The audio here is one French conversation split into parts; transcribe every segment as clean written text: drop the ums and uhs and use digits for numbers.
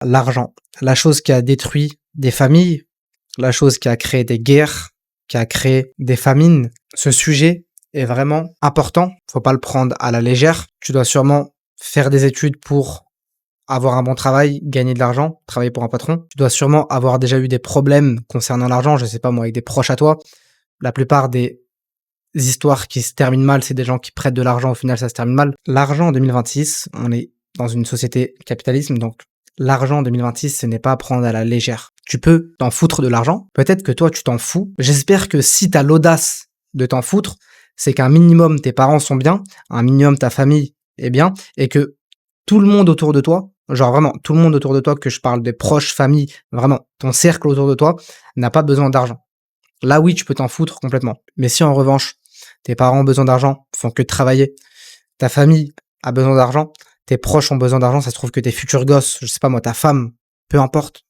l'argent. La chose qui a détruit des familles, la chose qui a créé des guerres, qui a créé des famines. Ce sujet est vraiment important. Faut pas le prendre à la légère. Tu dois sûrement faire des études pour avoir un bon travail, gagner de l'argent, travailler pour un patron. Tu dois sûrement avoir déjà eu des problèmes concernant l'argent, je sais pas moi, avec des proches à toi. La plupart des histoires qui se terminent mal, c'est des gens qui prêtent de l'argent, au final ça se termine mal. L'argent en 2026, on est dans une société capitalisme, donc l'argent en 2026, ce n'est pas à prendre à la légère. Tu peux t'en foutre de l'argent, peut-être que toi tu t'en fous. J'espère que si t'as l'audace de t'en foutre, c'est qu'un minimum tes parents sont bien, un minimum ta famille est bien, et que tout le monde autour de toi, genre vraiment tout le monde autour de toi, que je parle des proches, famille, vraiment ton cercle autour de toi, n'a pas besoin d'argent. Là oui, tu peux t'en foutre complètement. Mais si en revanche, tes parents ont besoin d'argent, font que de travailler, ta famille a besoin d'argent, tes proches ont besoin d'argent, ça se trouve que tes futurs gosses, je sais pas moi, ta femme, peu importe,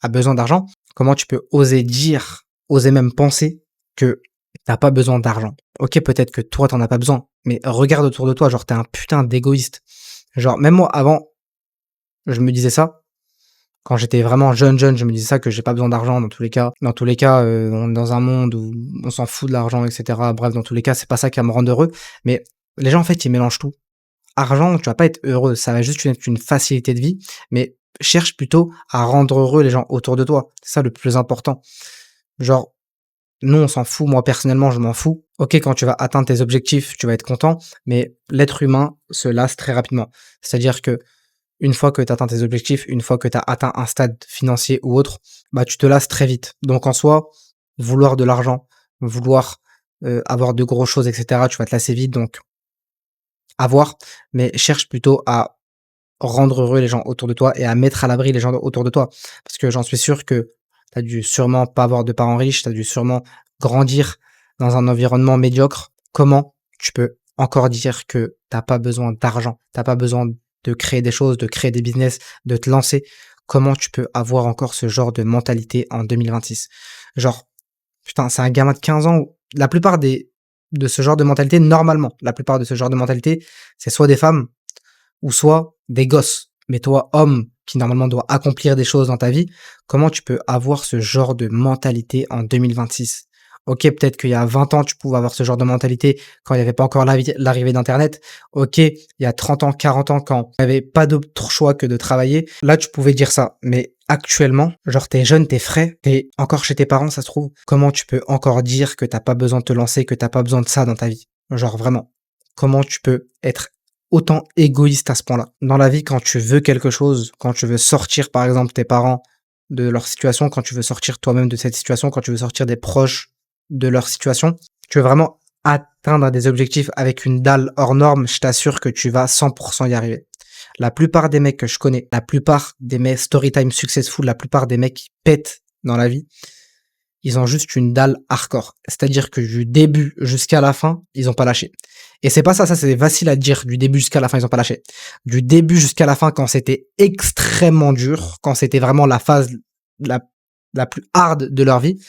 a besoin d'argent, comment tu peux oser dire, oser même penser que t'as pas besoin d'argent? Ok, peut-être que toi t'en as pas besoin, mais regarde autour de toi, genre t'es un putain d'égoïste. Genre même moi avant, je me disais ça. Quand j'étais vraiment jeune, je me disais ça, que j'ai pas besoin d'argent dans tous les cas. Dans tous les cas, on est dans un monde où on s'en fout de l'argent, etc. Bref, dans tous les cas, c'est pas ça qui va me rendre heureux. Mais les gens, en fait, ils mélangent tout. Argent, tu vas pas être heureux, ça va juste être une facilité de vie, mais cherche plutôt à rendre heureux les gens autour de toi. C'est ça le plus important. Genre, nous, on s'en fout. Moi, personnellement, je m'en fous. Ok, quand tu vas atteindre tes objectifs, tu vas être content, mais l'être humain se lasse très rapidement. C'est-à-dire que une fois que tu atteins tes objectifs, une fois que tu as atteint un stade financier ou autre, bah tu te lasses très vite. Donc en soi, vouloir de l'argent, vouloir avoir de grosses choses, etc., tu vas te lasser vite, donc avoir, mais cherche plutôt à rendre heureux les gens autour de toi et à mettre à l'abri les gens autour de toi. Parce que j'en suis sûr que tu as dû sûrement pas avoir de parents riches, tu as dû sûrement grandir dans un environnement médiocre. Comment tu peux encore dire que t'as pas besoin d'argent, t'as pas besoin de créer des choses, de créer des business, de te lancer? Comment tu peux avoir encore ce genre de mentalité en 2026? Genre, putain, c'est un gamin de 15 ans où la plupart de ce genre de mentalité, normalement, la plupart de ce genre de mentalité, c'est soit des femmes ou soit des gosses. Mais toi, homme, qui normalement doit accomplir des choses dans ta vie, comment tu peux avoir ce genre de mentalité en 2026? Ok, peut-être qu'il y a 20 ans, tu pouvais avoir ce genre de mentalité quand il n'y avait pas encore l'arrivée d'Internet. Ok, il y a 30 ans, 40 ans, quand il n'y avait pas d'autre choix que de travailler. Là, tu pouvais dire ça. Mais actuellement, genre, t'es jeune, t'es frais, t'es encore chez tes parents, ça se trouve. Comment tu peux encore dire que t'as pas besoin de te lancer, que t'as pas besoin de ça dans ta vie? Genre, vraiment. Comment tu peux être autant égoïste à ce point-là? Dans la vie, quand tu veux quelque chose, quand tu veux sortir, par exemple, tes parents de leur situation, quand tu veux sortir toi-même de cette situation, quand tu veux sortir des proches de leur situation, tu veux vraiment atteindre des objectifs avec une dalle hors norme, je t'assure que tu vas 100% y arriver. La plupart des mecs que je connais, la plupart des mecs Storytime Successful, la plupart des mecs qui pètent dans la vie, ils ont juste une dalle hardcore. C'est-à-dire que du début jusqu'à la fin, ils ont pas lâché. Et c'est pas ça, c'est facile à dire, du début jusqu'à la fin, ils ont pas lâché. Du début jusqu'à la fin, quand c'était extrêmement dur, quand c'était vraiment la phase la, la plus hard de leur vie,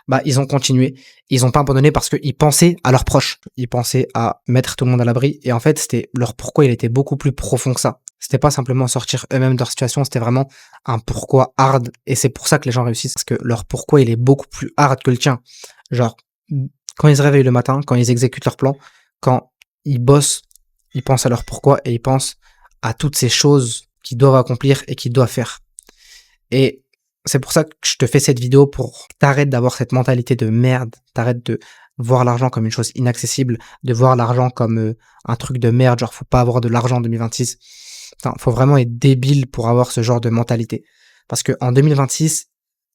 bah, ils ont continué. Ils ont pas abandonné parce qu'ils pensaient à leurs proches. Ils pensaient à mettre tout le monde à l'abri. Et en fait, c'était leur pourquoi, il était beaucoup plus profond que ça. C'était pas simplement sortir eux-mêmes de leur situation, c'était vraiment un pourquoi hard. Et c'est pour ça que les gens réussissent, parce que leur pourquoi, il est beaucoup plus hard que le tien. Genre, quand ils se réveillent le matin, quand ils exécutent leur plan, quand ils bossent, ils pensent à leur pourquoi et ils pensent à toutes ces choses qu'ils doivent accomplir et qu'ils doivent faire. Et c'est pour ça que je te fais cette vidéo, pour t'arrêter d'avoir cette mentalité de merde, t'arrêtes de voir l'argent comme une chose inaccessible, de voir l'argent comme un truc de merde, genre faut pas avoir de l'argent en 2026. Putain, faut vraiment être débile pour avoir ce genre de mentalité. Parce que en 2026,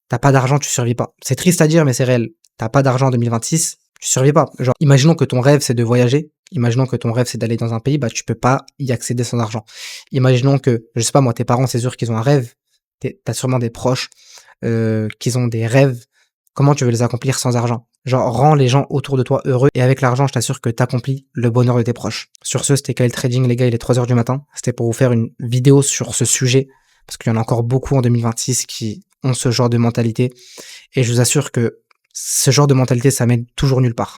t'as pas d'argent, tu survis pas. C'est triste à dire, mais c'est réel. T'as pas d'argent en 2026, tu survis pas. Genre, imaginons que ton rêve c'est de voyager, imaginons que ton rêve c'est d'aller dans un pays, bah tu peux pas y accéder sans argent. Imaginons que, je sais pas moi, tes parents, c'est sûr qu'ils ont un rêve, t'as sûrement des proches qui ont des rêves. Comment tu veux les accomplir sans argent? Genre, rends les gens autour de toi heureux, et avec l'argent, je t'assure que t'accomplis le bonheur de tes proches. Sur ce, c'était Kyle Trading, les gars, il est 3h du matin. C'était pour vous faire une vidéo sur ce sujet, parce qu'il y en a encore beaucoup en 2026 qui ont ce genre de mentalité. Et je vous assure que ce genre de mentalité, ça mène toujours nulle part.